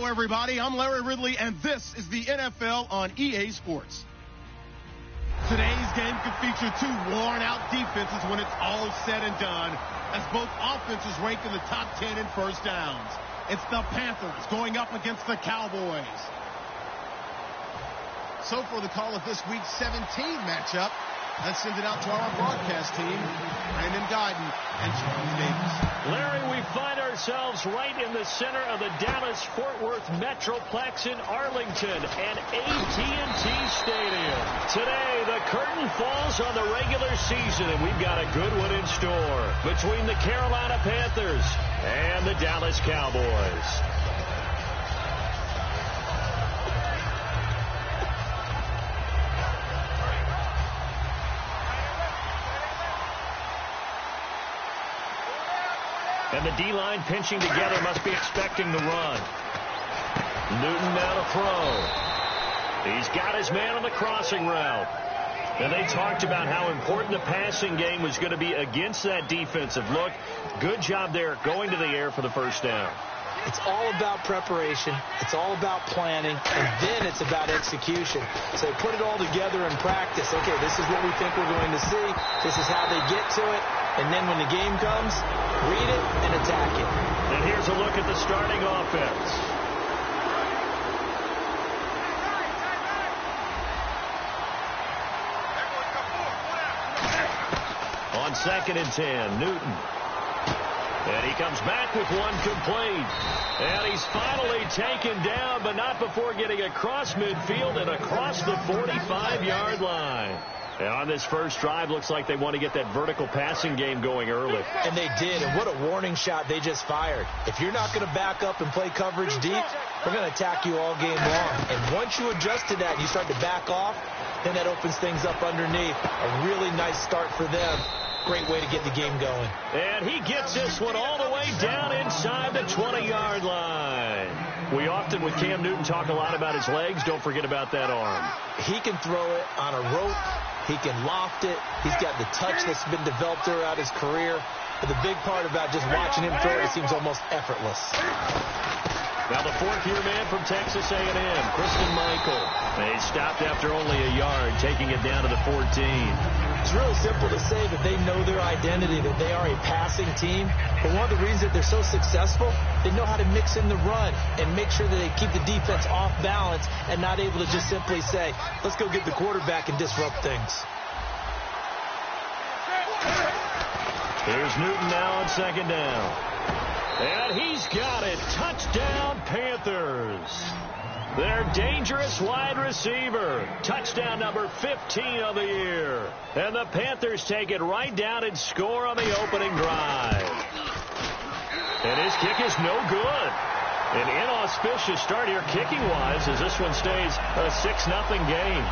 everybody. I'm Larry Ridley, and this is the NFL on EA Sports. Today's game could feature two worn-out defenses when it's all said and done, as both offenses rank in the top 10 in first downs. It's the Panthers going up against the Cowboys. So for the call of this week's 17 matchup, let's send it out to our broadcast team, Brandon Guyton and Charles Davis. Larry, we find ourselves right in the center of the Dallas-Fort Worth Metroplex in Arlington and AT&T Stadium. Today, the curtain falls on the regular season, and we've got a good one in store between the Carolina Panthers and the Dallas Cowboys. And the D-line pinching together must be expecting the run. Newton now to throw. He's got his man on the crossing route. And they talked about how important the passing game was going to be against that defensive look. Good job there going to the air for the first down. It's all about preparation. It's all about planning. And then it's about execution. So put it all together in practice. Okay, this is what we think we're going to see. This is how they get to it. And then when the game comes, read it and attack it. And here's a look at the starting offense. On 2nd and 10, Newton. And he comes back with one complete. And he's finally taken down, but not before getting across midfield and across the 45-yard line. And on this first drive, looks like they want to get that vertical passing game going early. And they did, and what a warning shot they just fired. If you're not going to back up and play coverage deep, we're going to attack you all game long. And once you adjust to that and you start to back off, then that opens things up underneath. A really nice start for them. Great way to get the game going. And he gets this one all the way down inside the 20-yard line. We often, with Cam Newton, talk a lot about his legs. Don't forget about that arm. He can throw it on a rope. He can loft it. He's got the touch that's been developed throughout his career. But the big part about just watching him throw it seems almost effortless. Now the fourth-year man from Texas A&M, Christian Michael. He stopped after only a yard, taking it down to the 14. It's really simple to say that they know their identity, that they are a passing team. But one of the reasons that they're so successful, they know how to mix in the run and make sure that they keep the defense off balance and not able to just simply say, let's go get the quarterback and disrupt things. Here's Newton now on 2nd down. And he's got it. Touchdown, Panthers. Their dangerous wide receiver. Touchdown number 15 of the year. And the Panthers take it right down and score on the opening drive. And his kick is no good. An inauspicious start here kicking-wise as this one stays a 6-0 game.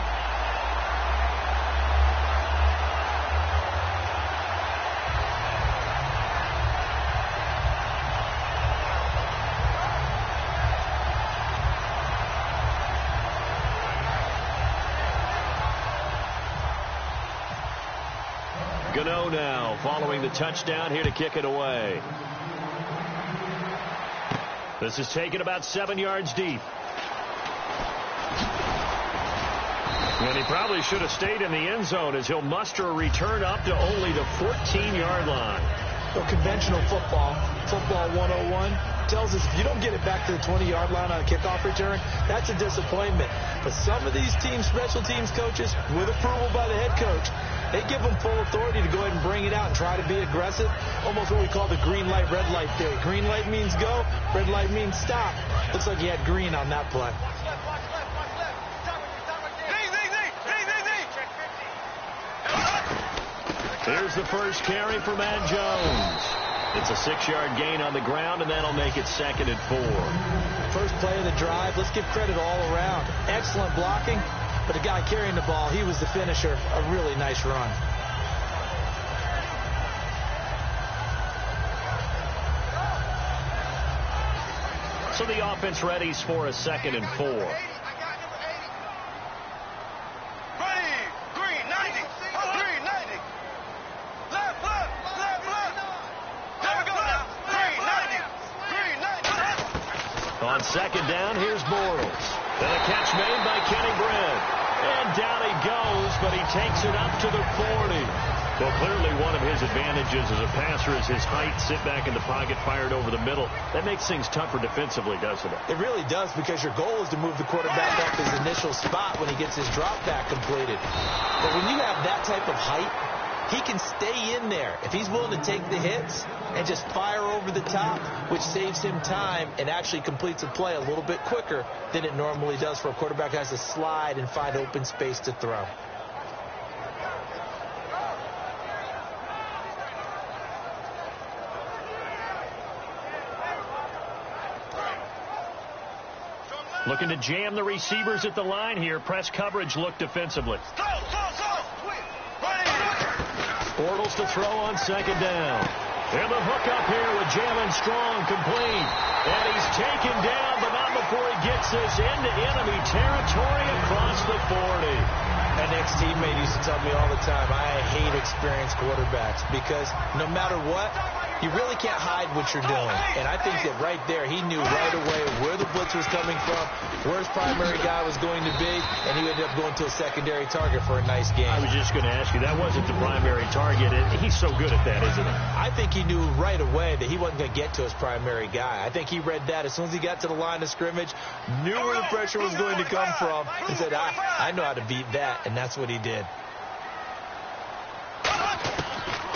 Gano now following the touchdown here to kick it away. This is taken about 7 yards deep. And he probably should have stayed in the end zone as he'll muster a return up to only the 14-yard line. Well, conventional football 101, tells us if you don't get it back to the 20-yard line on a kickoff return, that's a disappointment. But some of these teams, special teams coaches, with approval by the head coach, they give them full authority to go ahead and bring it out and try to be aggressive. Almost what we call the green light, red light theory. Green light means go, red light means stop. Looks like he had green on that play. Here's the first carry for Matt Jones. It's a 6-yard gain on the ground, and that'll make it 2nd and 4. First play of the drive, let's give credit all around. Excellent blocking, but the guy carrying the ball, he was the finisher. A really nice run. So the offense readies for a 2nd and 4. On On second down, here's Bortles. And a catch made by Kenny Britt. And down he goes, but he takes it up to the 40. Well, clearly one of his advantages as a passer is his height. Sit back in the pocket, fired over the middle. That makes things tougher defensively, doesn't it? It really does, because your goal is to move the quarterback up his initial spot when he gets his drop back completed. But when you have that type of height, he can stay in there if he's willing to take the hits and just fire over the top, which saves him time and actually completes a play a little bit quicker than it normally does for a quarterback who has to slide and find open space to throw. Looking to jam the receivers at the line here. Press coverage look defensively. Bortles to throw on second down. And the hook up here with Jalen Strong, complete. And he's taken down, but not before he gets this into enemy territory across the 40. An ex-teammate used to tell me all the time, I hate experienced quarterbacks, because no matter what, you really can't hide what you're doing. And I think that right there, he knew right away where the blitz was coming from, where his primary guy was going to be, and he ended up going to a secondary target for a nice game. I was just going to ask you, that wasn't the primary target. He's so good at that, isn't he? I think he knew right away that he wasn't going to get to his primary guy. I think he read that as soon as he got to the line of scrimmage, knew where the pressure was going to come from, and said, I know how to beat that, and that's what he did.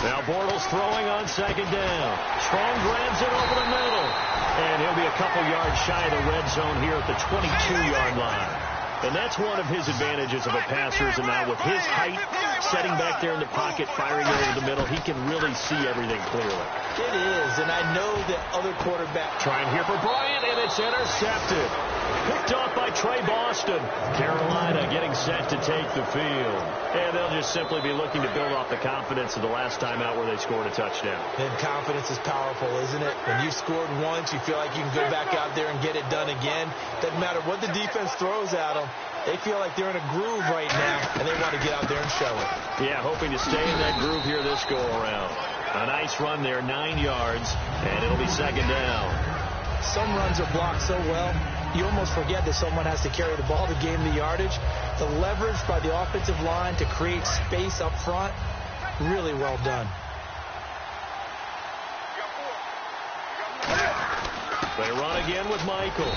Now Bortles throwing on second down. Strong grabs it over the middle. And he'll be a couple yards shy of the red zone here at the 22-yard line. And that's one of his advantages of a passer, is now with his height, setting back there in the pocket, firing over the middle, he can really see everything clearly. It is, and I know that other quarterbacks... Trying here for Bryant, and it's intercepted. Picked off by Trey Boston. Carolina getting set to take the field. And they'll just simply be looking to build off the confidence of the last time out where they scored a touchdown. And confidence is powerful, isn't it? When you've scored once, you feel like you can go back out there and get it done again. Doesn't matter what the defense throws at them. They feel like they're in a groove right now, and they want to get out there and show it. Yeah, hoping to stay in that groove here this go-around. A nice run there, 9 yards, and it'll be second down. Some runs are blocked so well, you almost forget that someone has to carry the ball to gain the yardage. The leverage by the offensive line to create space up front, really well done. They run again with Michael.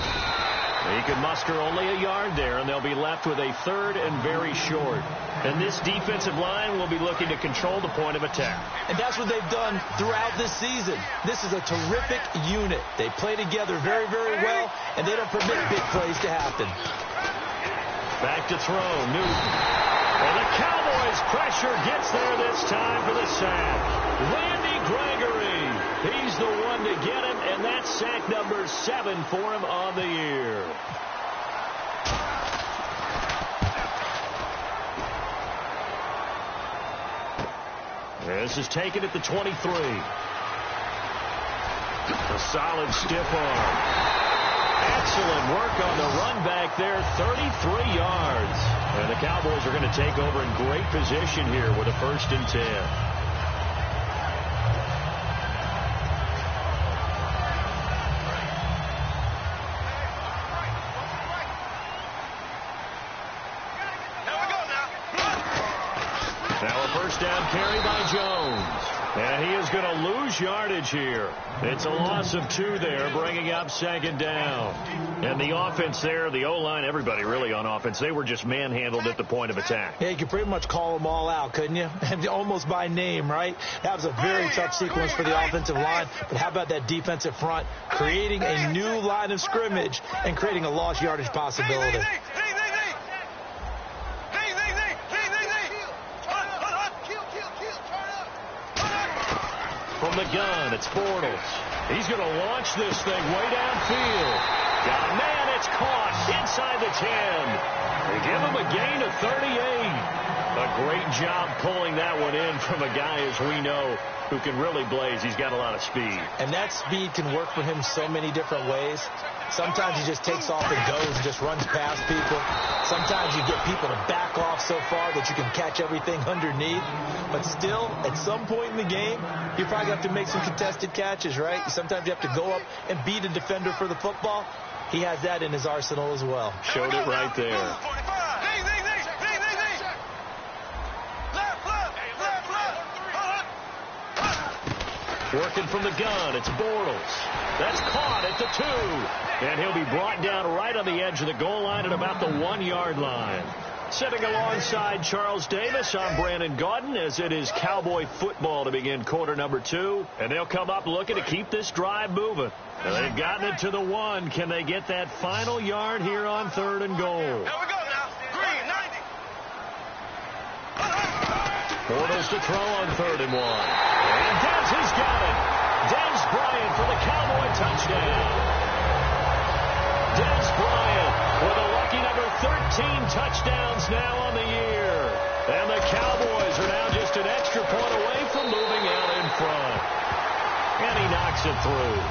He can muster only a yard there, and they'll be left with a third and very short. And this defensive line will be looking to control the point of attack. And that's what they've done throughout this season. This is a terrific unit. They play together very, very well, and they don't permit big plays to happen. Back to throw, Newton. And the Cowboys' pressure gets there this time for the sack. Randy Gregory. He's the one to get him, and that's sack number 7 for him on the year. This is taken at the 23. A solid stiff arm. Excellent work on the run back there, 33 yards. And the Cowboys are going to take over in great position here with a 1st and 10. Now a 1st down carry by Jones. And he is going to lose yardage here. It's a loss of 2 there, bringing up second down. And the offense there, the O-line, everybody really on offense, they were just manhandled at the point of attack. Yeah, you could pretty much call them all out, couldn't you? And almost by name, right? That was a very tough sequence for the offensive line. But how about that defensive front, creating a new line of scrimmage and creating a lost yardage possibility? From the gun, it's Bortles. He's going to launch this thing way downfield. Got a man, it's caught inside the 10. They give him a gain of 38. A great job pulling that one in from a guy, as we know, who can really blaze. He's got a lot of speed. And that speed can work for him so many different ways. Sometimes he just takes off and goes and just runs past people. Sometimes you get people to back off so far that you can catch everything underneath. But still, at some point in the game, you probably have to make some contested catches, right? Sometimes you have to go up and beat a defender for the football. he has that in his arsenal as well. Showed it right there. Working from the gun, it's Bortles. That's caught at the 2. And he'll be brought down right on the edge of the goal line at about the 1-yard line. Sitting alongside Charles Davis, I'm Brandon Gaudin, as it is Cowboy football to begin quarter number 2. And they'll come up looking to keep this drive moving. And they've gotten it to the 1. Can they get that final yard here on 3rd and goal? Here we go now. Green, 90. Bortles to throw on 3rd and 1. And Dez has got it. Dez Bryant for the Cowboy touchdown. Dez Bryant with a lucky number 13 touchdowns now on the year. And the Cowboys are now just an extra point away from moving out in front. And he knocks it through.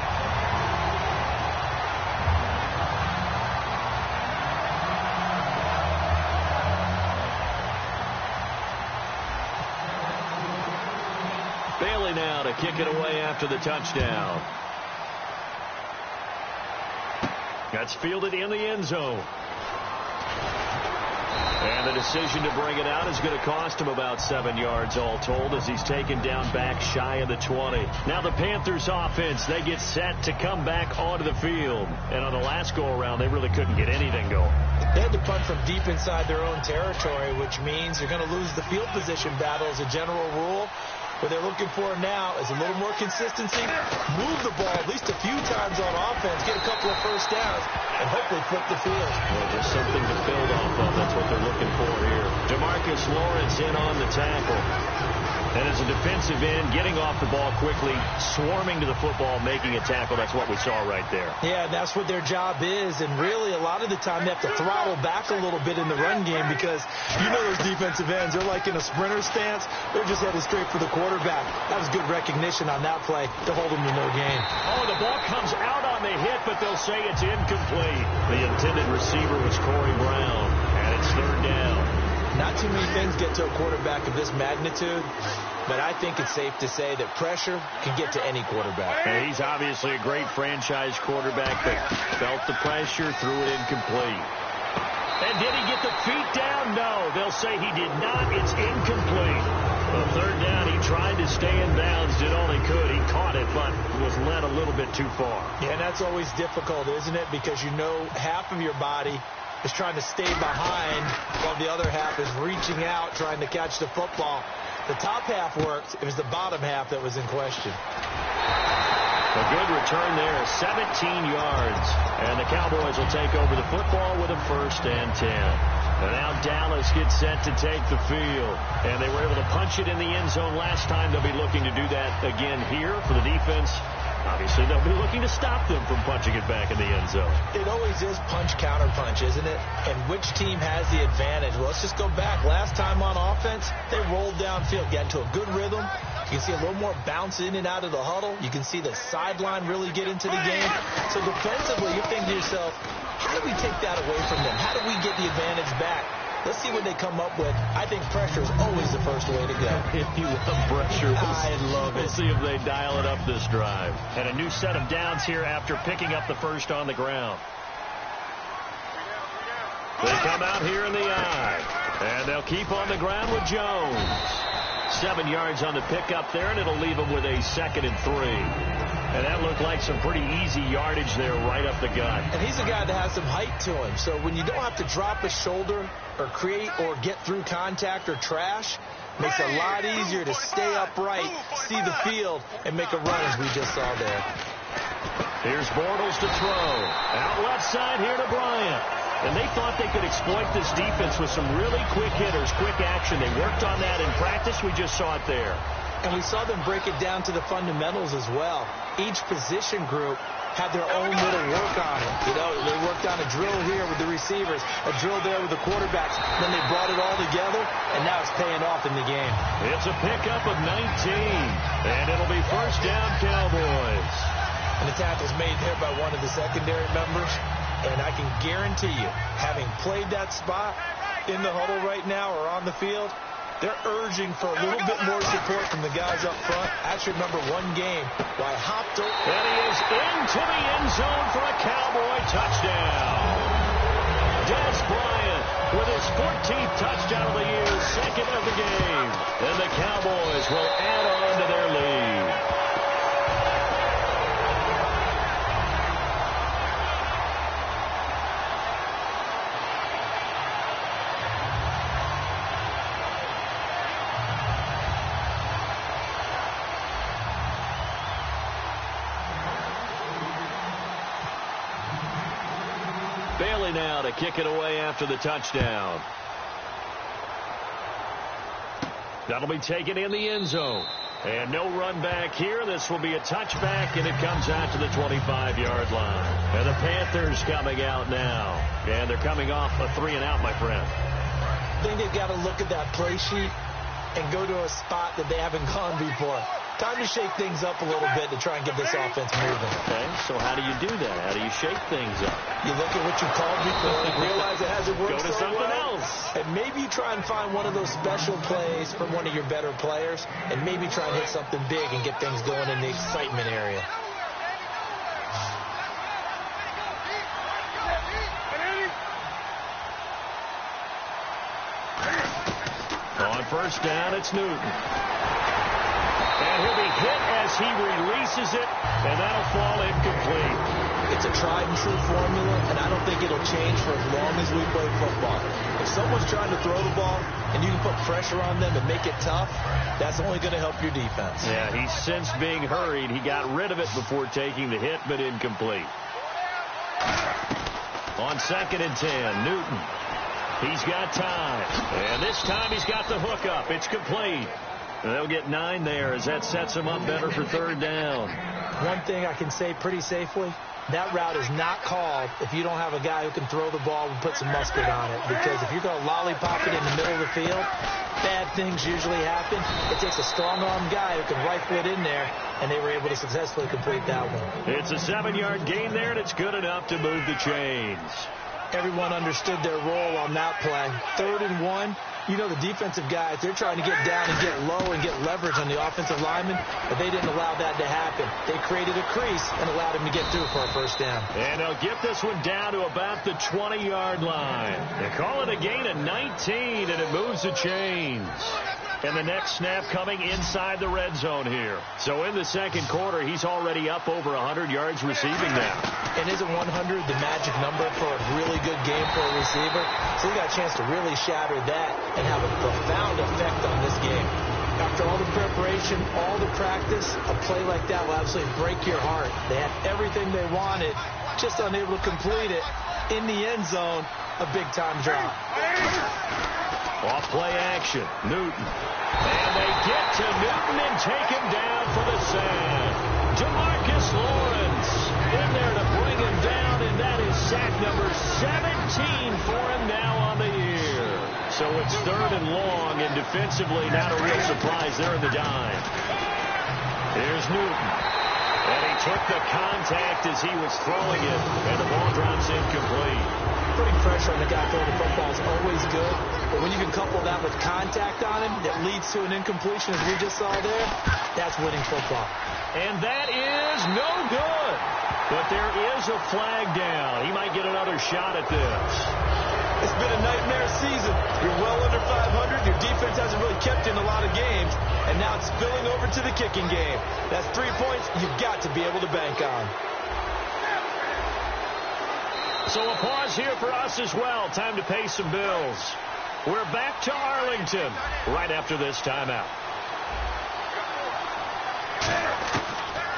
Bailey now to kick it away after the touchdown. That's fielded in the end zone. And the decision to bring it out is going to cost him about 7 yards all told, as he's taken down back shy of the 20. Now the Panthers offense, they get set to come back onto the field. And on the last go-around, they really couldn't get anything going. They had to punt from deep inside their own territory, which means you're going to lose the field position battle as a general rule. What they're looking for now is a little more consistency, move the ball at least a few times on offense, get a couple of first downs, and hopefully flip the field. Well, there's something to build off of. That's what they're looking for here. DeMarcus Lawrence in on the tackle. And as a defensive end, getting off the ball quickly, swarming to the football, making a tackle. That's what we saw right there. Yeah, that's what their job is. And really, a lot of the time, they have to throttle back a little bit in the run game because you know those defensive ends, they're like in a sprinter stance. They're just headed straight for the quarterback. That was good recognition on that play to hold them to no gain. Oh, the ball comes out on the hit, but they'll say it's incomplete. The intended receiver was Corey Brown, and it's 3rd down. Not too many things get to a quarterback of this magnitude, but I think it's safe to say that pressure can get to any quarterback. And he's obviously a great franchise quarterback, but felt the pressure, threw it incomplete. And did he get the feet down? No, they'll say he did not. It's incomplete. The 3rd down, he tried to stay in bounds, did all he could. He caught it, but was led a little bit too far. Yeah, and that's always difficult, isn't it? Because you know half of your body is trying to stay behind while the other half is reaching out, trying to catch the football. The top half worked. It was the bottom half that was in question. A good return there, 17 yards. And the Cowboys will take over the football with a 1st and 10. And now Dallas gets set to take the field. And they were able to punch it in the end zone last time. They'll be looking to do that again here for the defense. Obviously, they'll be looking to stop them from punching it back in the end zone. It always is punch, counter punch, isn't it? And which team has the advantage? Well, let's just go back. Last time on offense, they rolled downfield, got into a good rhythm. You can see a little more bounce in and out of the huddle. You can see the sideline really get into the game. So defensively, you're thinking to yourself, how do we take that away from them? How do we get the advantage back? Let's see what they come up with. I think pressure is always the first way to go. If you love pressure, I love it. We'll see if they dial it up this drive. And a new set of downs here after picking up the first on the ground. They come out here in the eye. And they'll keep on the ground with Jones. 7 yards on the pickup there, and it'll leave them with a 2nd and 3. And that looked like some pretty easy yardage there right up the gut. And he's a guy that has some height to him. So when you don't have to drop a shoulder or create or get through contact or trash, makes it a lot easier to stay upright, see the field, and make a run as we just saw there. Here's Bortles to throw. Out left side here to Bryant. And they thought they could exploit this defense with some really quick hitters, quick action. They worked on that in practice. We just saw it there. And we saw them break it down to the fundamentals as well. Each position group had their own little work on it. You know, they worked on a drill here with the receivers, a drill there with the quarterbacks. Then they brought it all together, and now it's paying off in the game. It's a pickup of 19, and it'll be 1st down Cowboys. And the tackle's made there by one of the secondary members. And I can guarantee you, having played that spot in the huddle right now or on the field, They're urging for a little bit more support from the guys up front. I actually remember one game where I hopped over. And he is into the end zone for a Cowboy touchdown. Des Bryant with his 14th touchdown of the year, second of the game. And the Cowboys will add on to their lead. Bailey now to kick it away after the touchdown. That'll be taken in the end zone. And no run back here. This will be a touchback, and it comes out to the 25-yard line. And the Panthers coming out now. And they're coming off a 3-and-out, my friend. I think they've got to look at that play sheet and go to a spot that they haven't gone before. Time to shake things up a little bit to try and get this offense moving. Okay, so how do you do that? How do you shake things up? You look at what you called before and realize it hasn't worked. Go to something else. And maybe you try and find one of those special plays from one of your better players, and maybe try and hit something big and get things going in the excitement area. On first down, it's Newton. And he'll be hit as he releases it, and that'll fall incomplete. It's a tried-and-true formula, and I don't think it'll change for as long as we play football. If someone's trying to throw the ball and you can put pressure on them and make it tough, that's only going to help your defense. Yeah, he's since being hurried. He got rid of it before taking the hit, but incomplete. On 2nd and 10, Newton. He's got time. And this time he's got the hook up. It's complete. They'll get 9 there as that sets them up better for 3rd down. One thing I can say pretty safely, that route is not called if you don't have a guy who can throw the ball and put some mustard on it. Because if you're going to lollipop it in the middle of the field, bad things usually happen. It takes a strong-arm guy who can rifle it in there, and they were able to successfully complete that one. It's a 7-yard gain there, and it's good enough to move the chains. Everyone understood their role on that play. 3rd and 1. You know the defensive guys, they're trying to get down and get low and get leverage on the offensive lineman, but they didn't allow that to happen. They created a crease and allowed him to get through for a first down. And they'll get this one down to about the 20-yard line. They call it a gain of 19, and it moves the chains. And the next snap coming inside the red zone here. So in the 2nd quarter, he's already up over 100 yards receiving now. And isn't 100 the magic number for a really good game for a receiver? So he got a chance to really shatter that and have a profound effect on this game. After all the preparation, all the practice, a play like that will absolutely break your heart. They had everything they wanted, just unable to complete it. In the end zone, a big-time drop. Off play action, Newton. And they get to Newton and take him down for the sack. DeMarcus Lawrence in there to bring him down, and that is sack number 17 for him now on the year. So it's 3rd and long, and defensively not a real surprise there in the dime. Here's Newton. And he took the contact as he was throwing it, and the ball drops incomplete. Putting pressure on the guy throwing the football is always good, but when you can couple that with contact on him that leads to an incompletion, as we just saw there, that's winning football. And that is no good. But there is a flag down. He might get another shot at this. It's been a nightmare season. You're well under 500. Your defense hasn't really kept in a lot of games, and now it's spilling over to the kicking game. That's 3 points you've got to be able to bank on. So a pause here for us as well. Time to pay some bills. We're back to Arlington right after this timeout.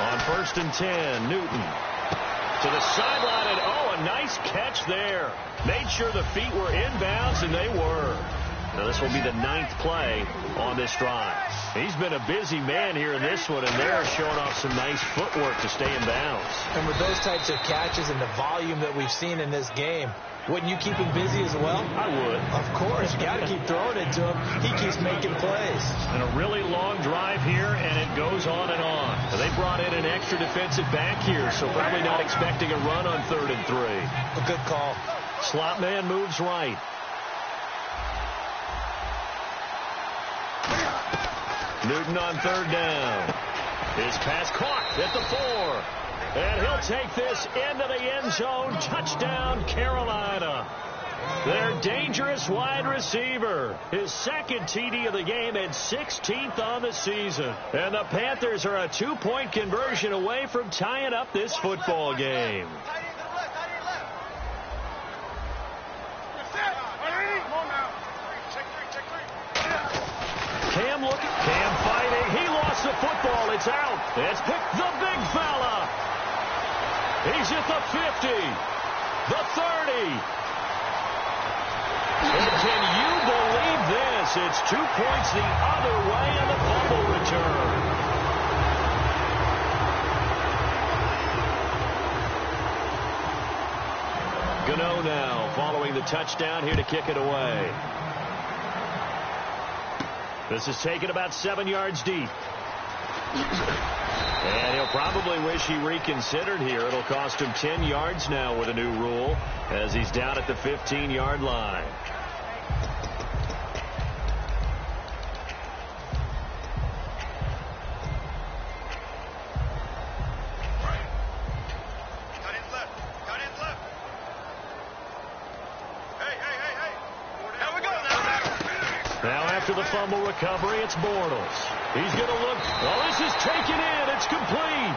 On 1st and 10, Newton to the sideline, and a nice catch there. Made sure the feet were inbounds, and they were. Now this will be the 9th play on this drive. He's been a busy man here in this one, and they're showing off some nice footwork to stay in bounds. And with those types of catches and the volume that we've seen in this game, wouldn't you keep him busy as well? I would. Of course. You got to keep throwing it to him. He keeps making plays. And a really long drive here, and it goes on and on. Now, they brought in an extra defensive back here, so probably not expecting a run on 3rd and 3. A good call. Slot man moves right. Newton on third down. His pass caught at the 4. And he'll take this into the end zone. Touchdown, Carolina. Their dangerous wide receiver. His second TD of the game and 16th on the season. And the Panthers are a 2-point conversion away from tying up this football game. Cam fighting. He lost the football. It's out. It's picked the big fella. He's at the 50. The 30. And can you believe this? It's 2 points the other way on the fumble return. Gano now following the touchdown here to kick it away. This is taken about 7 yards deep. And he'll probably wish he reconsidered here. It'll cost him 10 yards now with a new rule as he's down at the 15-yard line. After the fumble recovery, it's Bortles. He's going to look. Oh, this is taken in. It's complete.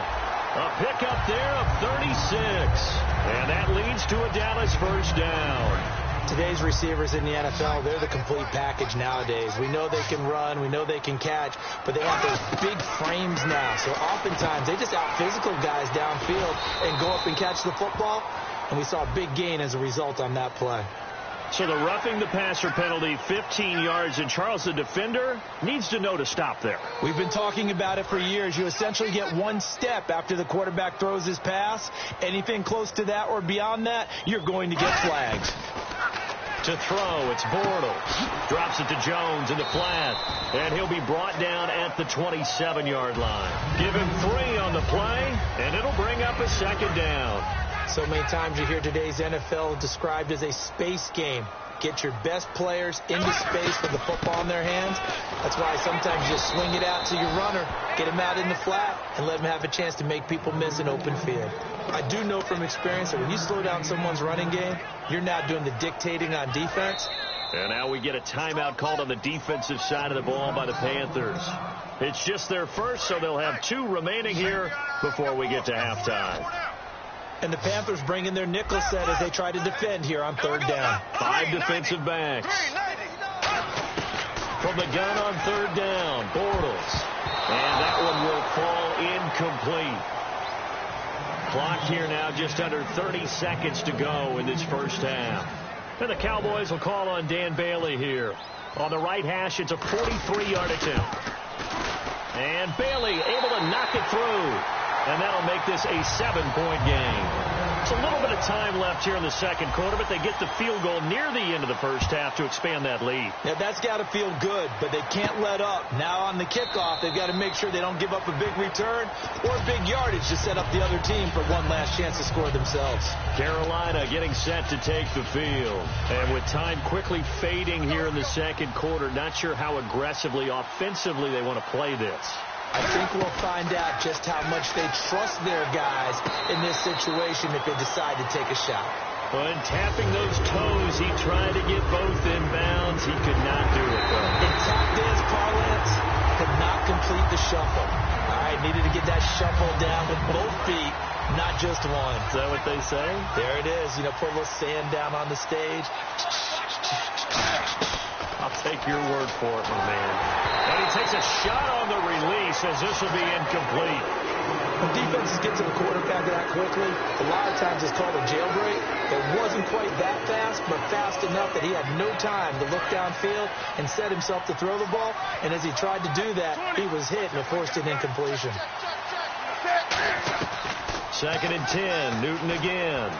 A pickup there of 36. And that leads to a Dallas first down. Today's receivers in the NFL, they're the complete package nowadays. We know they can run. We know they can catch. But they have those big frames now. So oftentimes, they just out-physical guys downfield and go up and catch the football. And we saw a big gain as a result on that play. So the roughing the passer penalty, 15 yards, and Charles, the defender, needs to know to stop there. We've been talking about it for years. You essentially get one step after the quarterback throws his pass. Anything close to that or beyond that, you're going to get flagged. To throw, it's Bortles. Drops it to Jones in the flat, and he'll be brought down at the 27-yard line. Give him 3 on the play, and it'll bring up a second down. So many times you hear today's NFL described as a space game. Get your best players into space with the football in their hands. That's why sometimes you just swing it out to your runner, get him out in the flat, and let him have a chance to make people miss an open field. I do know from experience that when you slow down someone's running game, you're not doing the dictating on defense. And now we get a timeout called on the defensive side of the ball by the Panthers. It's just their first, so they'll have 2 remaining here before we get to halftime. And the Panthers bring in their nickel set as they try to defend here on third down. 5 defensive backs. From the gun on third down, Bortles. And that one will fall incomplete. Clock here now just under 30 seconds to go in this first half. And the Cowboys will call on Dan Bailey here. On the right hash, it's a 43-yard attempt. And Bailey able to knock it through. And that'll make this a 7-point game. It's a little bit of time left here in the second quarter, but they get the field goal near the end of the first half to expand that lead. Yeah, that's got to feel good, but they can't let up. Now on the kickoff, they've got to make sure they don't give up a big return or big yardage to set up the other team for one last chance to score themselves. Carolina getting set to take the field. And with time quickly fading here in the second quarter, not sure how aggressively, offensively they want to play this. I think we'll find out just how much they trust their guys in this situation if they decide to take a shot. When tapping those toes, he tried to get both in bounds. He could not do it, though. In tap dance parlance, could not complete the shuffle. All right, needed to get that shuffle down with both feet, not just one. Is that what they say? There it is. You know, put a little sand down on the stage. I'll take your word for it, my man. And he takes a shot on the release as this will be incomplete. When defenses get to the quarterback that quickly, a lot of times it's called a jailbreak. It wasn't quite that fast, but fast enough that he had no time to look downfield and set himself to throw the ball. And as he tried to do that, he was hit and forced an incompletion. 2nd and 10, Newton again.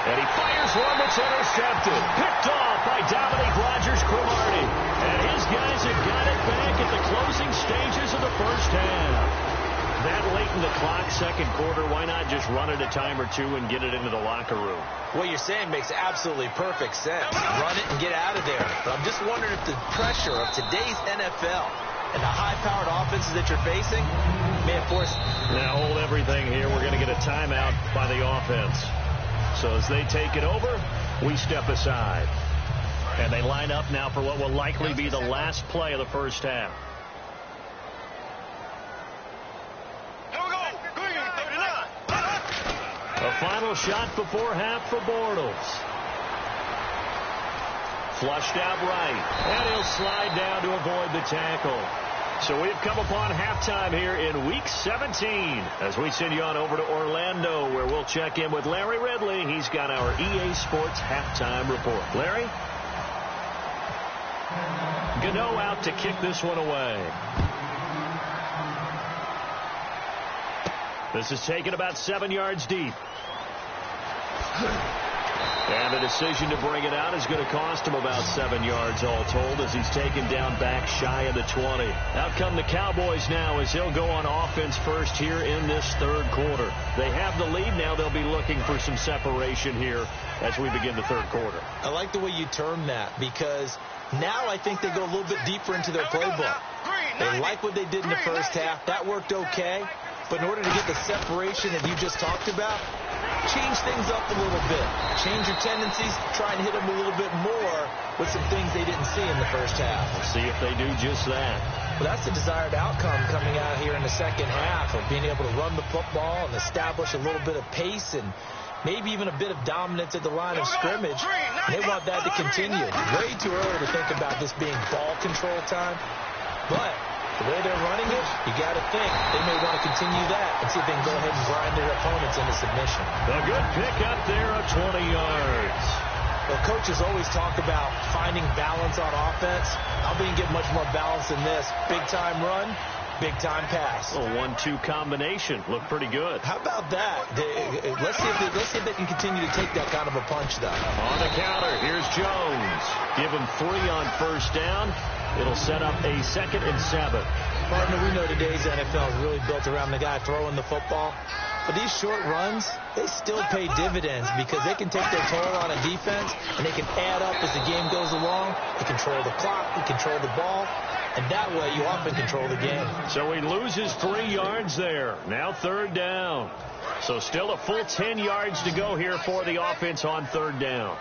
And he fires one that's intercepted. Picked off by Dominique Rodgers-Cromartie. And his guys have got it back at the closing stages of the first half. That late in the clock, second quarter, why not just run it a time or 2 and get it into the locker room? What you're saying makes absolutely perfect sense. Run it and get out of there. But I'm just wondering if the pressure of today's NFL and the high-powered offenses that you're facing, man, force. Now hold everything here. We're going to get a timeout by the offense. So as they take it over, we step aside. And they line up now for what will likely be the last play of the first half. Here we go. Green, 39. A final shot before half for Bortles. Flushed out right. And he'll slide down to avoid the tackle. So we've come upon halftime here in Week 17 as we send you on over to Orlando, where we'll check in with Larry Ridley. He's got our EA Sports halftime report. Larry? Gano out to kick this one away. This is taken about 7 yards deep. And the decision to bring it out is going to cost him about 7 yards all told as he's taken down back shy of the 20. Out come the Cowboys now as he'll go on offense first here in this third quarter. They have the lead now. They'll be looking for some separation here as we begin the third quarter. I like the way you term that because now I think they go a little bit deeper into their playbook. They like what they did in the first half. That worked okay. But in order to get the separation that you just talked about, change things up a little bit. Change your tendencies. Try and hit them a little bit more with some things they didn't see in the first half. We'll see if they do just that. Well, that's the desired outcome coming out here in the second half of being able to run the football and establish a little bit of pace and maybe even a bit of dominance at the line of scrimmage. And they want that to continue. Way too early to think about this being ball control time. But the way they're running it, you got to think they may want to continue that and see if they can go ahead and grind their opponents into submission. A good pick up there of 20 yards. Well, coaches always talk about finding balance on offense. I didn't get much more balance than this. Big-time run, big-time pass. A 1-2 combination. Looked pretty good. How about that? Let's see if they can continue to take that kind of a punch, though. On the counter, here's Jones. Give him 3 on first down. It'll set up a 2nd and 7. Partner, we know today's NFL is really built around the guy throwing the football. But these short runs, they still pay dividends because they can take their toll on a defense and they can add up as the game goes along. They control the clock, they control the ball, and that way you often control the game. So he loses 3 yards there. Now 3rd down. So still a full 10 yards to go here for the offense on 3rd down.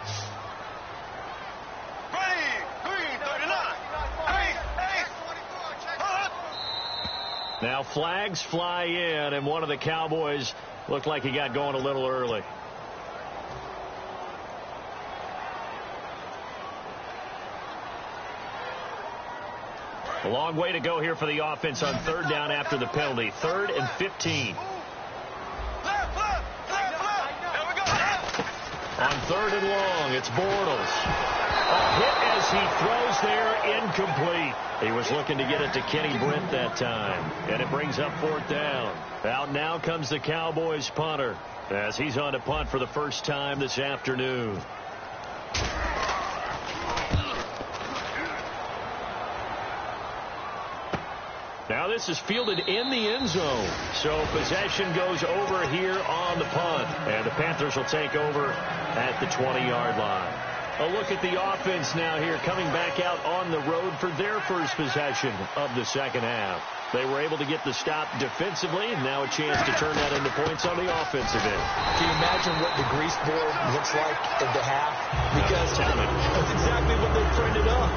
Now flags fly in, and one of the Cowboys looked like he got going a little early. A long way to go here for the offense on 3rd down after the penalty. 3rd and 15. On 3rd and long, it's Bortles. A hit as he throws there, incomplete. He was looking to get it to Kenny Britt that time. And it brings up 4th down. Out now comes the Cowboys punter as he's on to punt for the first time this afternoon. Now this is fielded in the end zone. So possession goes over here on the punt. And the Panthers will take over at the 20-yard line. A look at the offense now here, coming back out on the road for their first possession of the second half. They were able to get the stop defensively, and now a chance to turn that into points on the offensive end. Can you imagine what the grease board looks like at the half? Because that's exactly what they printed up.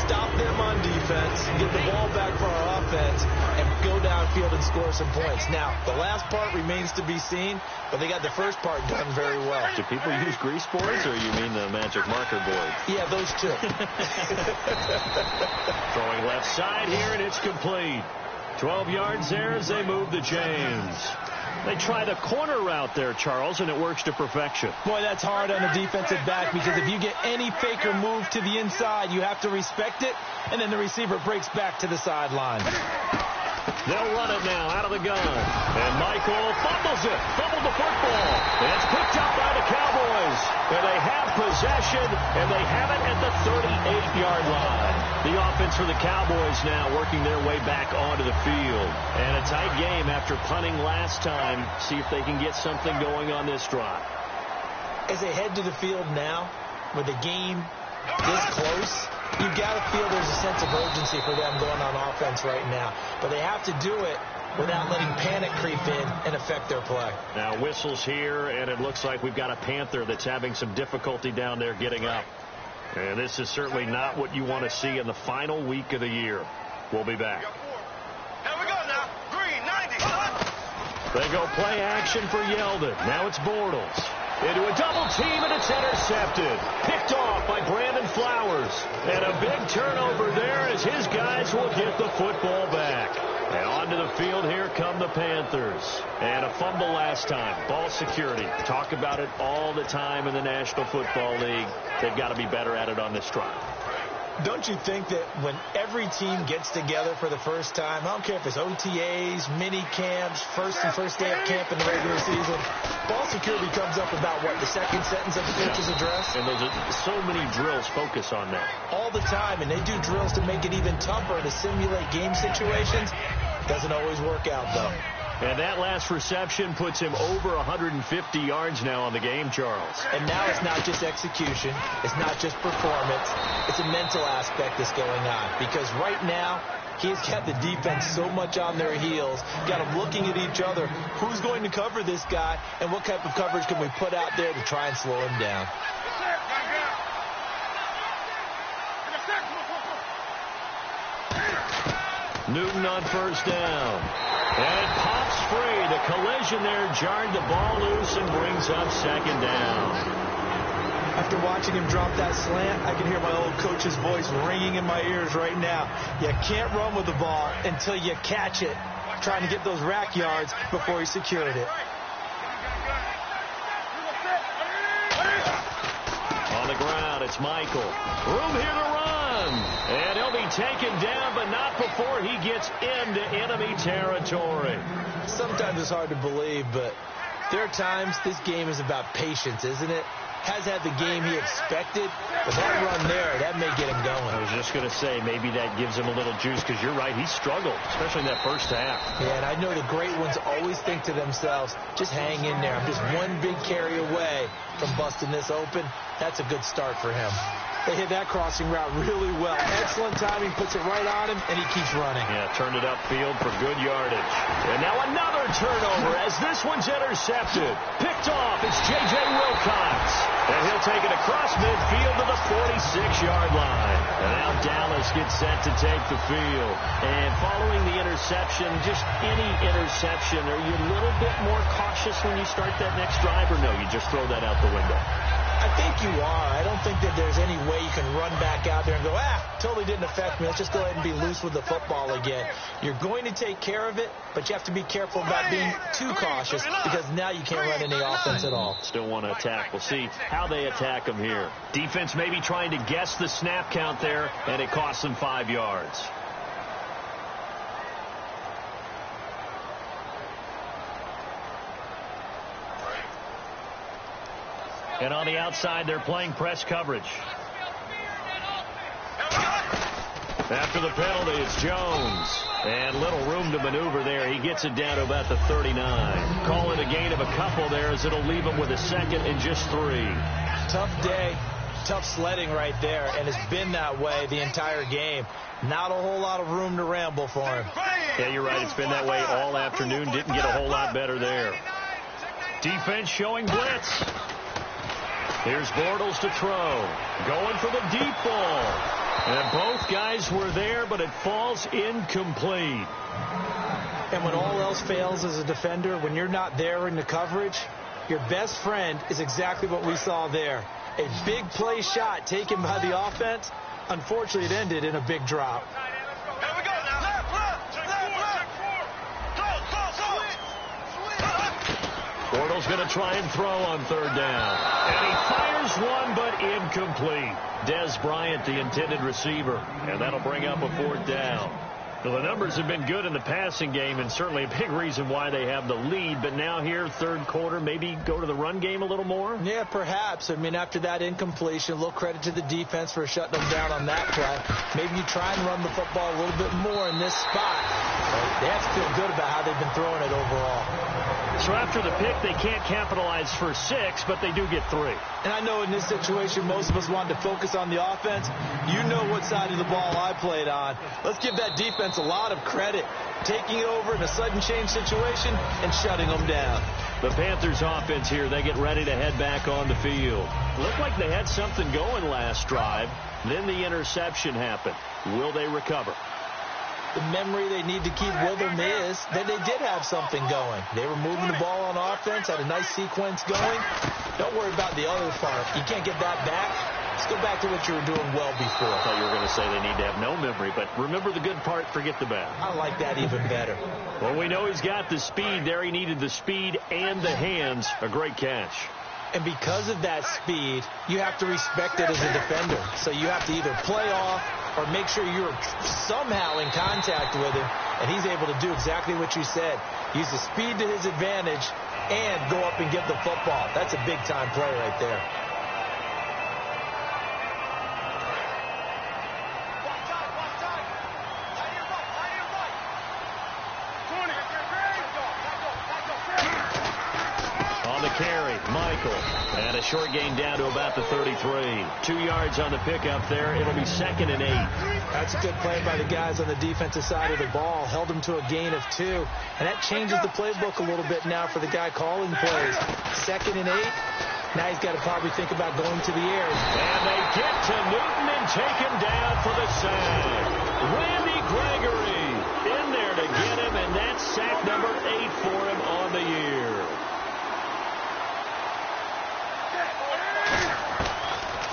Stop them on defense, get the ball back for our offense, and go downfield and score some points. Now, the last part remains to be seen, but they got the first part done very well. Do people use grease boards, or you mean the magic marker board? Yeah, those two. Throwing left side here, and it's complete. 12 yards there as they move the chains. They try the corner route there, Charles, and it works to perfection. Boy, that's hard on the defensive back because if you get any faker move to the inside, you have to respect it, and then the receiver breaks back to the sideline. They'll run it now out of the gun. And Michael fumbles it. Fumbled the football. And it's picked up by the Cowboys. And they have possession, and they have it at the 38-yard line. The offense for the Cowboys now working their way back onto the field. And a tight game after punting last time. See if they can get something going on this drive. As they head to the field now, with the game this close, You've got to feel there's a sense of urgency for them going on offense right now. But they have to do it without letting panic creep in and affect their play. Now whistles here, and it looks like we've got a Panther that's having some difficulty down there getting up. And this is certainly not what you want to see in the final week of the year. We'll be back. Here we go now. Green, 90. They go play action for Yeldon. Now it's Bortles. Into a double team, and it's intercepted. Picked off by Brandon Flowers. And a big turnover there as his guys will get the football back. And onto the field, here come the Panthers. And a fumble last time. Ball security. Talk about it all the time in the National Football League. They've got to be better at it on this drive. Don't you think that when every team gets together for the first time, I don't care if it's OTAs, mini camps, first day of camp in the regular season, ball security comes up about, what, the second sentence of the coach's address? And those are so many drills focus on that. All the time, and they do drills to make it even tougher to simulate game situations. Doesn't always work out, though. And that last reception puts him over 150 yards now on the game, Charles. And now it's not just execution. It's not just performance. It's a mental aspect that's going on. Because right now, he's got the defense so much on their heels. Got them looking at each other. Who's going to cover this guy? And what type of coverage can we put out there to try and slow him down? Newton on first down. And it pops free. The collision there jarred the ball loose and brings up second down. After watching him drop that slant, I can hear my old coach's voice ringing in my ears right now. You can't run with the ball until you catch it, trying to get those rack yards before he secured it. On the ground, it's Michael. Room here to run. And he'll be taken down, but not before he gets into enemy territory. Sometimes it's hard to believe, but there are times this game is about patience, isn't it? Has had the game he expected, but that run there, that may get him going. I was just going to say, maybe that gives him a little juice, because you're right, he struggled, especially in that first half. Yeah, and I know the great ones always think to themselves, just hang in there. I'm just one big carry away from busting this open. That's a good start for him. They hit that crossing route really well. Excellent timing, puts it right on him, and he keeps running. Yeah, turned it upfield for good yardage. And now another turnover as this one's intercepted. Picked off, it's J.J. Wilcox. And he'll take it across midfield to the 46-yard line. And now Dallas gets set to take the field. And following the interception, just any interception, are you a little bit more cautious when you start that next drive, or no, you just throw that out the window? I think you are. I don't think that there's any way you can run back out there and go, totally didn't affect me. Let's just go ahead and be loose with the football again. You're going to take care of it, but you have to be careful about being too cautious, because now you can't run any offense at all. Still want to attack. We'll see how they attack them here. Defense maybe trying to guess the snap count there, and it costs them 5 yards. And on the outside, they're playing press coverage. After the penalty, it's Jones. And little room to maneuver there. He gets it down to about the 39. Call it a gain of a couple there, as it'll leave him with a second and just 3. Tough day. Tough sledding right there, and it's been that way the entire game. Not a whole lot of room to ramble for him. Yeah, you're right. It's been that way all afternoon. Didn't get a whole lot better there. Defense showing blitz. Here's Bortles to throw. Going for the deep ball. And both guys were there, but it falls incomplete. And when all else fails as a defender, when you're not there in the coverage, your best friend is exactly what we saw there. A big play shot taken by the offense. Unfortunately, it ended in a big drop. Here we go now. Left. Bortles going to try and throw on third down. And he fires one, but incomplete. Dez Bryant, the intended receiver. And that'll bring up a 4th down. Well, the numbers have been good in the passing game, and certainly a big reason why they have the lead. But now here, third quarter, maybe go to the run game a little more? Yeah, perhaps. I mean, after that incompletion, a little credit to the defense for shutting them down on that play. Maybe you try and run the football a little bit more in this spot. They have to feel good about how they've been throwing it overall. So after the pick, they can't capitalize for 6, but they do get 3. And I know in this situation, most of us wanted to focus on the offense. You know what side of the ball I played on. Let's give that defense a lot of credit, taking it over in a sudden change situation and shutting them down. The Panthers offense here, they get ready to head back on the field. Looked like they had something going last drive. Then the interception happened. Will they recover? The memory they need to keep with them is that they did have something going. They were moving the ball on offense, had a nice sequence going. Don't worry about the other part. You can't get that back. Let's go back to what you were doing well before. I thought you were going to say they need to have no memory, but remember the good part, forget the bad. I like that even better. Well, we know he's got the speed there. He needed the speed and the hands. A great catch. And because of that speed, you have to respect it as a defender. So you have to either play off or make sure you're somehow in contact with him, and he's able to do exactly what you said. Use the speed to his advantage and go up and get the football. That's a big-time play right there. Carry, Michael, and a short gain down to about the 33. 2 yards on the pickup there. It'll be 2nd and 8. That's a good play by the guys on the defensive side of the ball. Held them to a gain of 2. And that changes the playbook a little bit now for the guy calling plays. 2nd and 8. Now he's got to probably think about going to the air. And they get to Newton and take him down for the sack. Randy Gregory in there to get him, and that's sack number 8 for him on the year.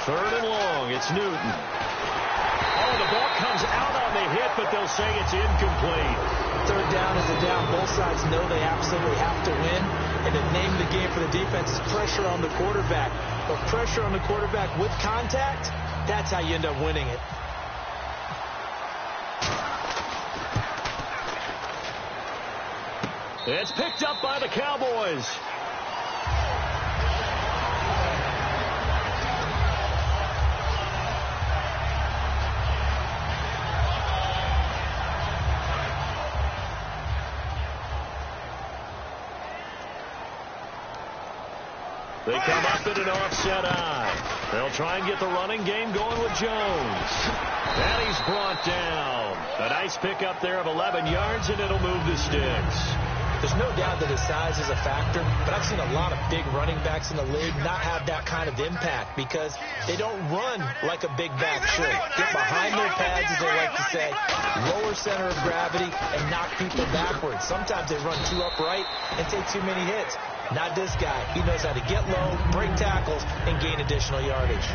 Third and long, it's Newton. Oh, the ball comes out on the hit, but they'll say it's incomplete. Third down is a down. Both sides know they absolutely have to win. And the name of the game for the defense is pressure on the quarterback. But pressure on the quarterback with contact, that's how you end up winning it. It's picked up by the Cowboys. They come up in an offset eye. They'll try and get the running game going with Jones. And he's brought down. A nice pickup there of 11 yards, and it'll move the sticks. There's no doubt that his size is a factor, but I've seen a lot of big running backs in the league not have that kind of impact because they don't run like a big back should. Get behind their pads, as they like to say, lower center of gravity, and knock people backwards. Sometimes they run too upright and take too many hits. Not this guy. He knows how to get low, break tackles, and gain additional yardage.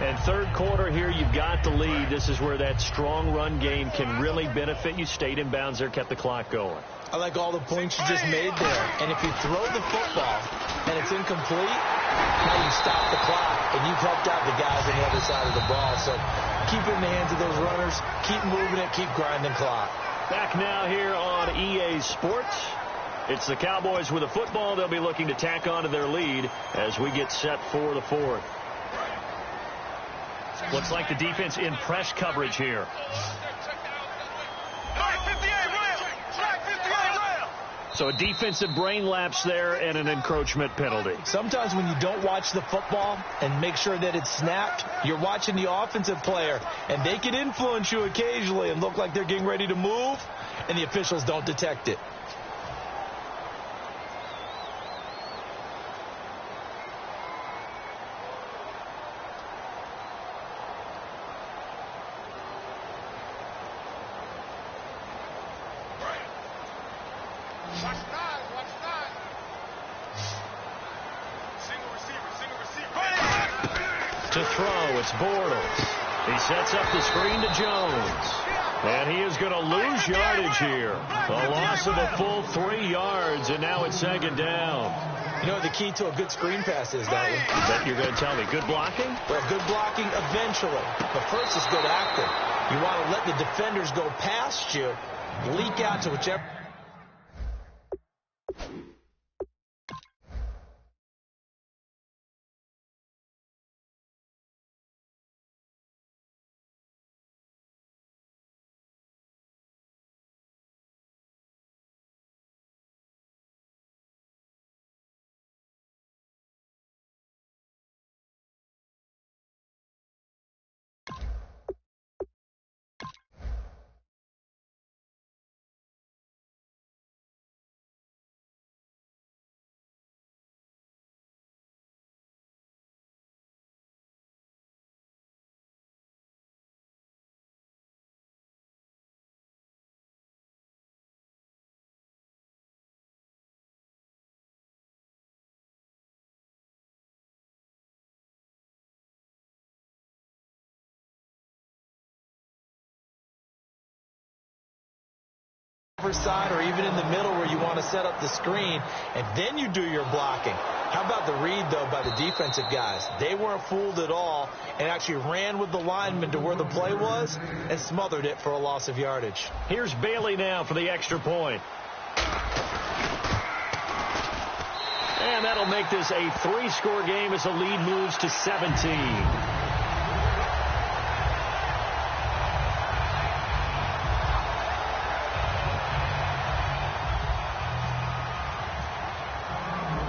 And third quarter here, you've got the lead. This is where that strong run game can really benefit you. Stayed in bounds there, kept the clock going. I like all the points you just made there. And if you throw the football and it's incomplete, now you stop the clock, and you've helped out the guys on the other side of the ball. So keep it in the hands of those runners. Keep moving it. Keep grinding clock. Back now here on EA Sports. It's the Cowboys with a football. They'll be looking to tack on to their lead as we get set for the fourth. Looks like the defense in press coverage here. So a defensive brain lapse there and an encroachment penalty. Sometimes when you don't watch the football and make sure that it's snapped, you're watching the offensive player, and they can influence you occasionally and look like they're getting ready to move, and the officials don't detect it. To throw, it's Bortles. He sets up the screen to Jones. And he is going to lose yardage here. A loss of a full 3 yards, and now it's 2nd down. You know what the key to a good screen pass is, don't you? I bet you're going to tell me. Good blocking? Well, good blocking eventually. But first is good acting. You want to let the defenders go past you, leak out to whichever cover side or even in the middle where you want to set up the screen, and then you do your blocking. How about the read, though, by the defensive guys? They weren't fooled at all and actually ran with the lineman to where the play was and smothered it for a loss of yardage. Here's Bailey now for the extra point. And that'll make this a 3-score game as the lead moves to 17.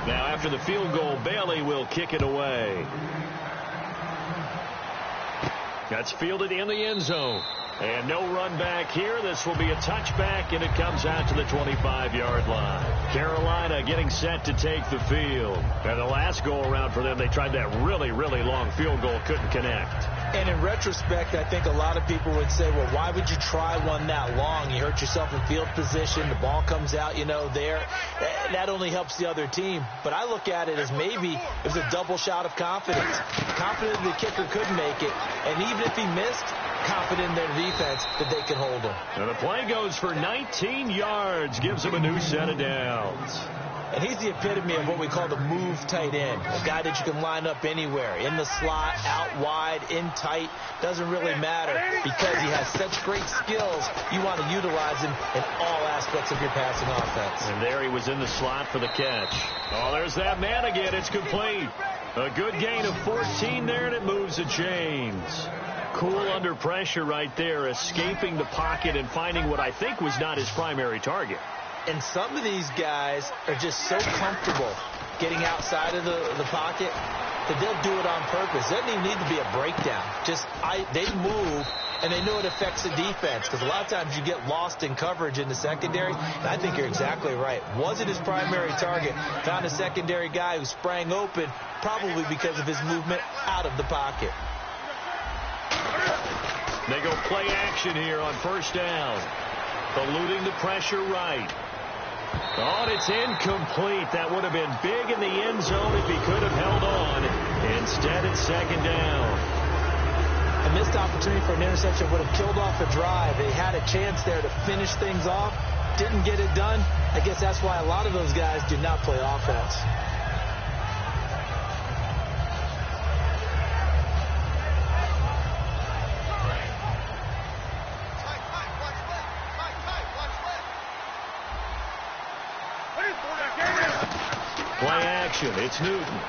Now, after the field goal, Bailey will kick it away. That's fielded in the end zone. And no run back here. This will be a touchback, and it comes out to the 25-yard line. Carolina getting set to take the field. And the last go-around for them, they tried that really, really long field goal, couldn't connect. And in retrospect, I think a lot of people would say, well, why would you try one that long? You hurt yourself in field position. The ball comes out, there. That only helps the other team. But I look at it as maybe it was a double shot of confidence. Confident the kicker could make it. And even if he missed, confident in their defense that they can hold him. And the play goes for 19 yards, gives him a new set of downs. And he's the epitome of what we call the move tight end, a guy that you can line up anywhere, in the slot, out wide, in tight, doesn't really matter because he has such great skills. You want to utilize him in all aspects of your passing offense. And there he was in the slot for the catch. Oh, there's that man again. It's complete. A good gain of 14 there, and it moves the chains. Cool under pressure right there, escaping the pocket and finding what I think was not his primary target. And some of these guys are just so comfortable getting outside of the pocket that they'll do it on purpose. It doesn't even need to be a breakdown. They move, and they know it affects the defense because a lot of times you get lost in coverage in the secondary. And I think you're exactly right. Wasn't his primary target. Found a secondary guy who sprang open, probably because of his movement out of the pocket. They go play action here on first down. Eluding the pressure right. Oh, and it's incomplete. That would have been big in the end zone if he could have held on. Instead, it's second down. A missed opportunity for an interception would have killed off a drive. They had a chance there to finish things off. Didn't get it done. I guess that's why a lot of those guys do not play offense. Play action. It's Newton.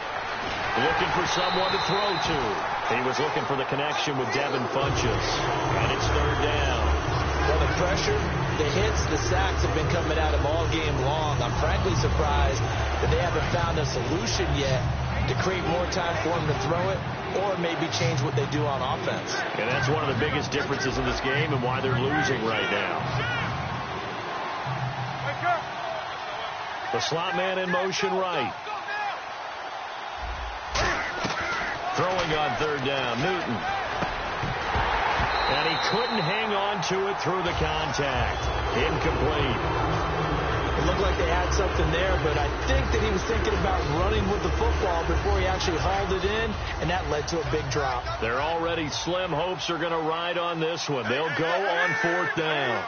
Looking for someone to throw to. He was looking for the connection with Devin Funchess. And it's third down. Well, the pressure, the hits, the sacks have been coming at him all game long. I'm frankly surprised that they haven't found a solution yet to create more time for him to throw it or maybe change what they do on offense. And that's one of the biggest differences in this game and why they're losing right now. The slot man in motion right. Throwing on third down, Newton. And he couldn't hang on to it through the contact. Incomplete. It looked like they had something there, but I think that he was thinking about running with the football before he actually hauled it in, and that led to a big drop. Their already slim hopes are going to ride on this one. They'll go on fourth down.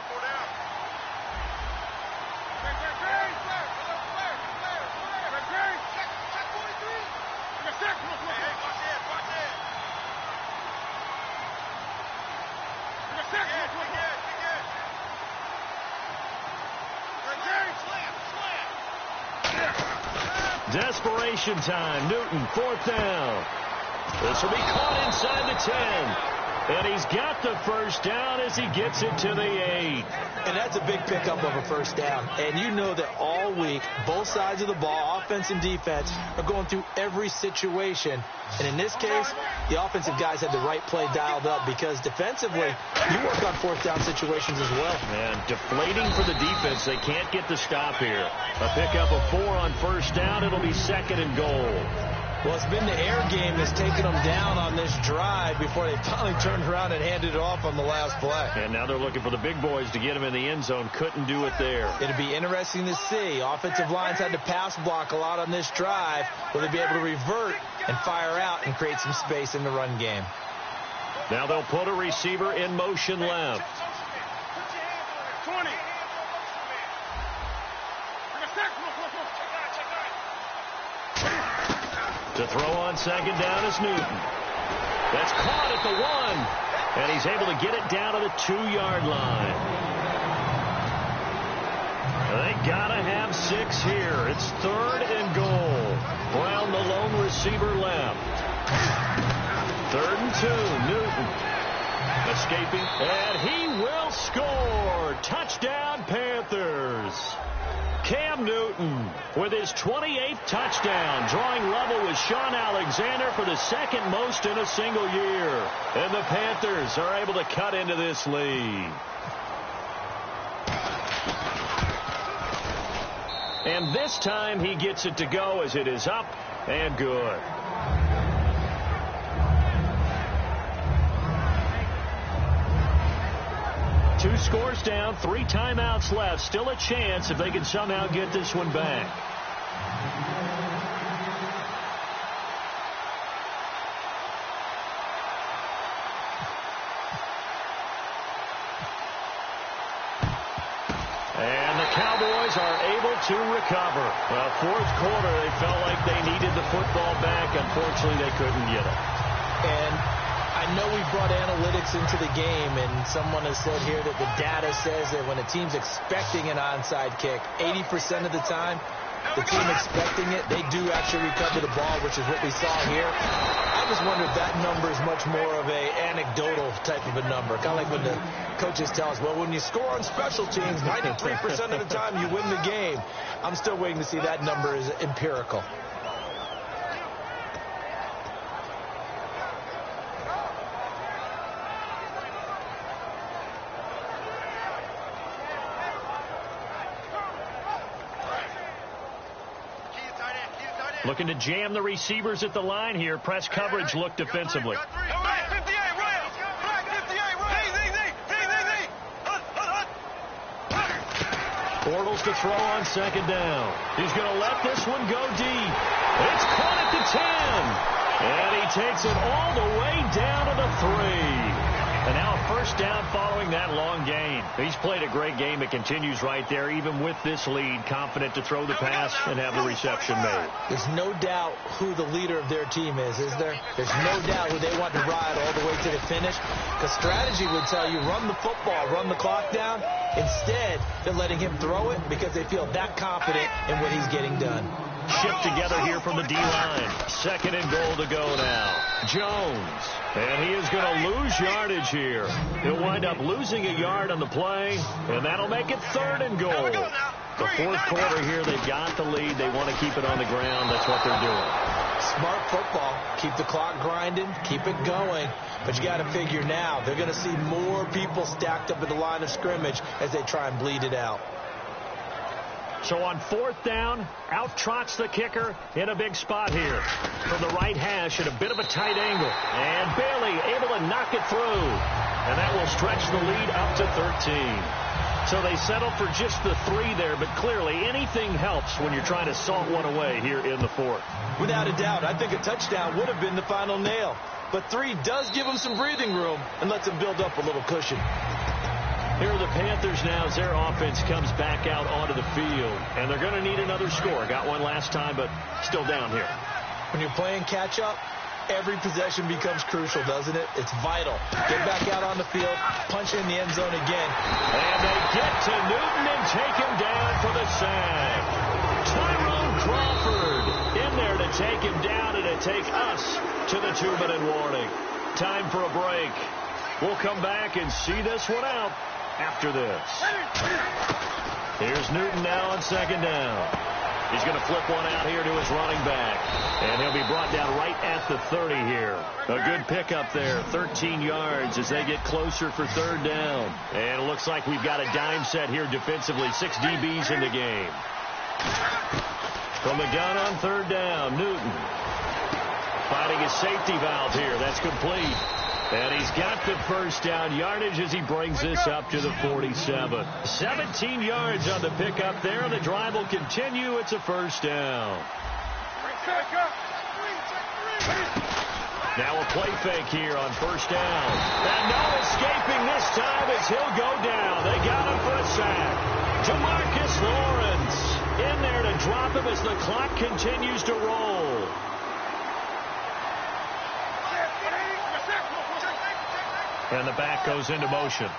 Desperation time. Newton, fourth down. This will be caught inside the 10. And he's got the first down as he gets it to the 8. And that's a big pickup of a first down. And you know that all week, both sides of the ball, offense and defense, are going through every situation. And in this case, the offensive guys had the right play dialed up because defensively, you work on fourth down situations as well. And deflating for the defense. They can't get the stop here. A pickup of 4 on first down. It'll be second and goal. Well, it's been the air game that's taken them down on this drive before they finally turned around and handed it off on the last play. And now they're looking for the big boys to get them in the end zone. Couldn't do it there. It'll be interesting to see. Offensive lines had to pass block a lot on this drive. Will they be able to revert and fire out and create some space in the run game? Now they'll put a receiver in motion left. 20. To throw on second down is Newton. That's caught at the 1. And he's able to get it down to the 2-yard line. They gotta have 6 here. It's 3rd and goal. Brown, the lone receiver, left. 3rd and 2. Newton escaping, and he will score. Touchdown, Panthers. Cam Newton with his 28th touchdown, drawing level with Sean Alexander for the 2nd most in a single year. And the Panthers are able to cut into this lead. And this time he gets it to go as it is up and good. Two scores down, 3 timeouts left. Still a chance if they can somehow get this one back. And the Cowboys are able to recover. Well, 4th quarter, they felt like they needed the football back. Unfortunately, they couldn't get it. And I know we brought analytics into the game, and someone has said here that the data says that when a team's expecting an onside kick, 80% of the time, the team expecting it, they do actually recover the ball, which is what we saw here. I just wonder if that number is much more of a anecdotal type of a number. Kind of like when the coaches tell us, well, when you score on special teams, 93% of the time you win the game. I'm still waiting to see that number is empirical. Looking to jam the receivers at the line here. Press coverage look defensively. Bortles to throw on second down. He's going to let this one go deep. It's caught at the 10. And he takes it all the way down to the 3. And now a first down following that long gain. He's played a great game. It continues right there, even with this lead. Confident to throw the pass and have the reception made. There's no doubt who the leader of their team is there? There's no doubt who they want to ride all the way to the finish. Because strategy would tell you, run the football, run the clock down. Instead, they're letting him throw it because they feel that confident in what he's getting done. Shift together here from the D-line. 2nd and goal to go now. Jones. And he is going to lose yardage here. He'll wind up losing a yard on the play, and that'll make it 3rd and goal. The 4th quarter here, they've got the lead. They want to keep it on the ground. That's what they're doing. Smart football. Keep the clock grinding. Keep it going. But you got to figure now, they're going to see more people stacked up at the line of scrimmage as they try and bleed it out. So on 4th down, out trots the kicker in a big spot here. From the right hash at a bit of a tight angle. And Bailey able to knock it through. And that will stretch the lead up to 13. So they settle for just the 3 there, but clearly anything helps when you're trying to salt one away here in the 4th. Without a doubt, I think a touchdown would have been the final nail. But 3 does give them some breathing room and lets them build up a little cushion. Here are the Panthers now as their offense comes back out onto the field. And they're going to need another score. Got one last time, but still down here. When you're playing catch-up, every possession becomes crucial, doesn't it? It's vital. Get back out on the field, punch in the end zone again. And they get to Newton and take him down for the sack. Tyrone Crawford in there to take him down and to take us to the 2-minute warning. Time for a break. We'll come back and see this one out after this. Here's Newton now on second down. He's going to flip one out here to his running back. And he'll be brought down right at the 30 here. A good pickup there, 13 yards as they get closer for 3rd down. And it looks like we've got a dime set here defensively. 6 DBs in the game. From the gun on 3rd down, Newton finding his safety valve here. That's complete. And he's got the first down yardage as he brings this up to the 47. 17 yards on the pickup there. The drive will continue. It's a first down. Now a play fake here on first down. And no escaping this time as he'll go down. They got him for a sack. Jamarcus Lawrence in there to drop him as the clock continues to roll. And the back goes into motion.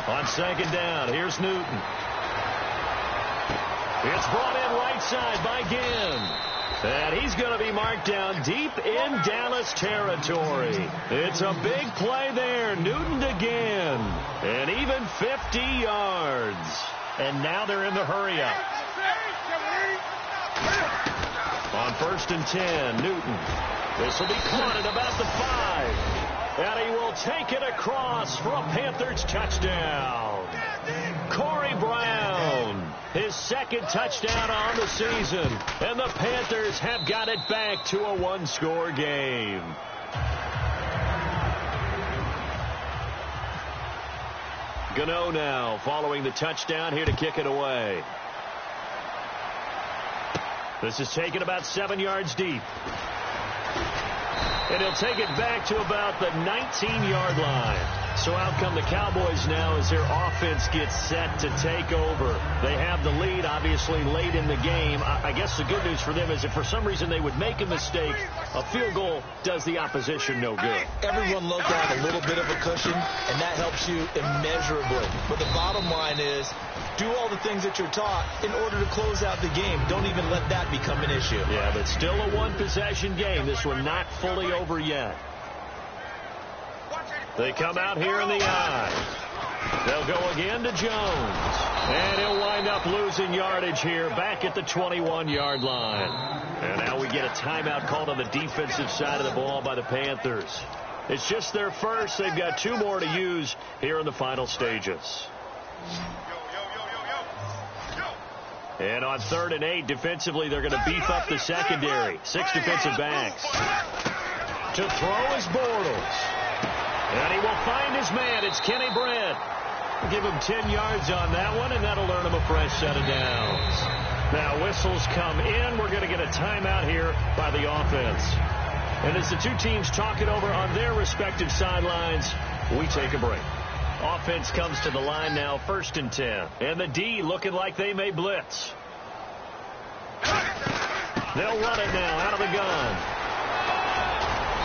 On second down, here's Newton. It's brought in right side by Ginn. And he's going to be marked down deep in Dallas territory. It's a big play there. Newton to Ginn. And even 50 yards. And now they're in the hurry-up. On 1st and 10, Newton. This will be caught at about the 5. And he will take it across for a Panthers touchdown. Corey Brown, his second touchdown on the season. And the Panthers have got it back to a one-score game. Gano now following the touchdown here to kick it away. This is taken about 7 yards deep. And he'll take it back to about the 19-yard line. So out come the Cowboys now as their offense gets set to take over. They have the lead, obviously, late in the game. I guess the good news for them is if for some reason they would make a mistake, a field goal does the opposition no good. Everyone loves to have a little bit of a cushion, and that helps you immeasurably. But the bottom line is, do all the things that you're taught in order to close out the game. Don't even let that become an issue. Yeah, but still a one-possession game. This one not fully over yet. They come out here in the I. They'll go again to Jones. And he'll wind up losing yardage here back at the 21-yard line. And now we get a timeout called on the defensive side of the ball by the Panthers. It's just their first. They've got 2 more to use here in the final stages. And on 3rd and 8, defensively, they're going to beef up the secondary. 6 defensive backs. To throw is Bortles. And he will find his man. It's Kenny Brett. Give him 10 yards on that one, and that'll earn him a fresh set of downs. Now whistles come in. We're going to get a timeout here by the offense. And as the two teams talk it over on their respective sidelines, we take a break. Offense comes to the line now, 1st and 10. And the D looking like they may blitz. They'll run it now out of the gun.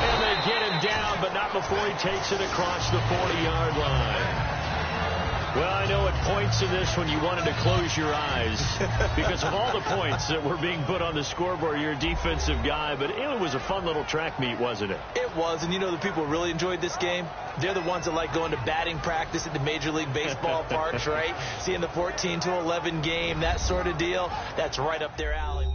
And they get him down, but not before he takes it across the 40-yard line. Well, I know at points in this when you wanted to close your eyes because of all the points that were being put on the scoreboard. You're a defensive guy, but it was a fun little track meet, wasn't it? It was, and you know the people who really enjoyed this game? They're the ones that like going to batting practice at the Major League Baseball parks, right? Seeing the 14-11 game, that sort of deal. That's right up their alley.